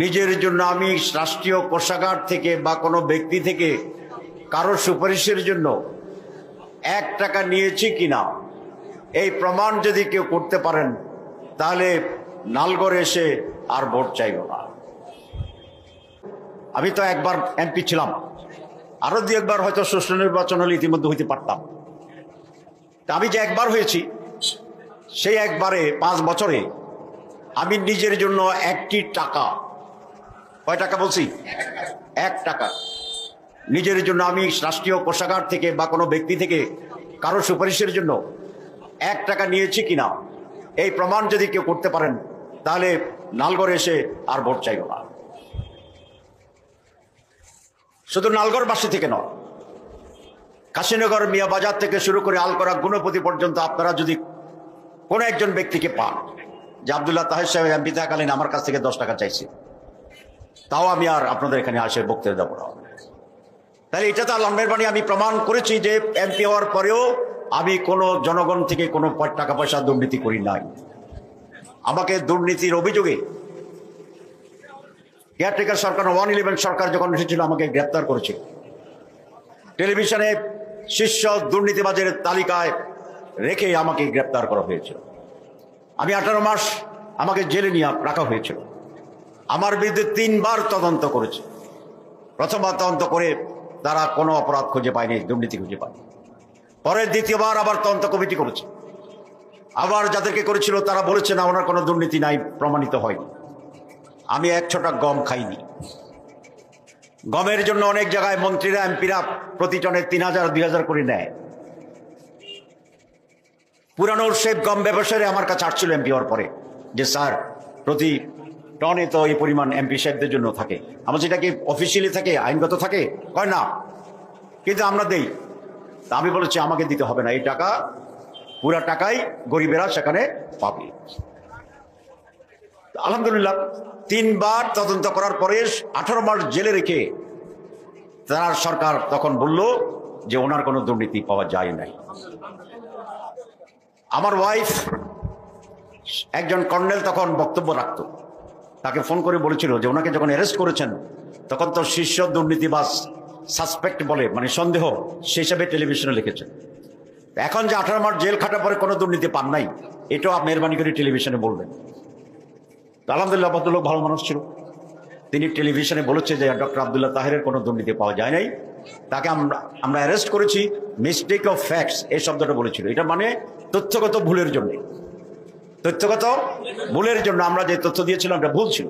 নিজের জন্য আমি রাষ্ট্রীয় কোষাগার থেকে বা কোনো ব্যক্তি থেকে কারো সুপারিশের জন্য 1 টাকা নিয়েছি কিনা এই প্রমাণ যদি কেউ করতে পারেন তাহলে নালগড়ে এসে আর ভোট চাইব না। আমি তো একবার এমপি ছিলাম, আরো 2-1বার হয়তো সুষ্ঠু নির্বাচন হলে ইতিমধ্যে হইতে পারতাম। তা আমি যে একবার হয়েছি সেই একবারে 5 বছরে আমি নিজের জন্য 1টি টাকা, কয় টাকা বলছি, 1 টাকা নিজের জন্য আমি রাষ্ট্রীয় কোষাগার থেকে বা কোনো ব্যক্তি থেকে কারো সুপারিশের জন্য 1 টাকা নিয়েছি কিনা এই প্রমাণ যদি কেউ করতে পারেন তাহলে নালগড়ে এসে আর ভোট চাইব না। শুধু নালগড়বাসী থেকে নয়, কাশীনগর মিয়া বাজার থেকে শুরু করে আলকরা গুণপতি পর্যন্ত আপনারা যদি কোনো একজন ব্যক্তিকে পান যে আব্দুল্লাহ তাহের সাহেব এমপি থাকালীন আমার কাছ থেকে 10 টাকা চাইছে, তাও আমি আর আপনাদের এখানে আসে বক্তৃতা দেবো না। তাহলে এটা তো আল্লাহর মেহেরবানি, আমি প্রমাণ করেছি যে এমপি হওয়ার পরেও আমি কোনো জনগণ থেকে কোনো টাকা পয়সা দুর্নীতি করি নাই। আমাকে দুর্নীতির অভিযোগে কেয়ারটেকার সরকার 111 সরকার যখন এসেছিল আমাকে গ্রেপ্তার করেছে, টেলিভিশনে শীর্ষ দুর্নীতিবাজের তালিকায় রেখে আমাকে গ্রেপ্তার করা হয়েছিল। আমি 18 মাস আমাকে জেলে নিয়ে রাখা হয়েছিল। আমার বিরুদ্ধে 3বার তদন্ত করেছে। প্রথমবার তদন্ত করে তারা কোনো অপরাধ খুঁজে পায়নি, দুর্নীতি খুঁজে পায়নি। পরে দ্বিতীয়বার আবার তদন্ত কমিটি করেছে, আবার যাদেরকে করেছিল তারা বলেছে না ওনার কোনো দুর্নীতি নাই, প্রমাণিত হয়নি। আমি 1 ছটা গম খাইনি। গমের জন্য অনেক জায়গায় মন্ত্রীরা এমপিরা প্রতি টনে 3000-2000 করে নেয়। পুরানো সেই গম ব্যবসায়ী আমার কাছে আসছিল এমপি হওয়ার পরে যে স্যার প্রতি টনে তো এই পরিমাণ এমপি সাহেবদের জন্য থাকে। আমার যেটা কি অফিসিয়ালি থাকে, আইনগত থাকে, কয় না, কিন্তু আমরা দেই। তা আমি বলেছি আমাকে দিতে হবে না, এই টাকা পুরা টাকাই গরিবেরা সেখানে পাবে। আলহামদুলিল্লাহ 3বার তদন্ত করার পরে 18 মাস জেলে রেখে তার সরকার তখন বলল যে ওনার কোনো দুর্নীতি পাওয়া যায় নাই। আমার ওয়াইফ একজন কর্নেল তখন বক্তব্য রাখত, তাকে ফোন করে বলেছিল যে ওনাকে যখন অ্যারেস্ট করেছেন তখন তো শীর্ষ দুর্নীতিবাজ সাসপেক্ট বলে, মানে সন্দেহ, সেই হিসাবে টেলিভিশনে লিখেছেন। এখন যে 18 মাস জেল খাটার পরে কোনো দুর্নীতি পান নাই, এটাও মেহরবানি করে টেলিভিশনে বলবেন। আলহামদুলিল্লাহ ভদ্রলোক ভালো মানুষ ছিল, তিনি টেলিভিশনে বলেছে যে ডক্টর আব্দুল্লাহ তাহেরের কোনো দুর্নীতি পাওয়া যায় নাই, তাকে আমরা অ্যারেস্ট করেছি মিস্টেক অফ ফ্যাক্টস এই শব্দটা বলেছিল। এটা মানে তথ্যগত ভুলের জন্য, তথ্যগত ভুলের জন্য আমরা যে তথ্য দিয়েছিলাম এটা ভুল ছিল।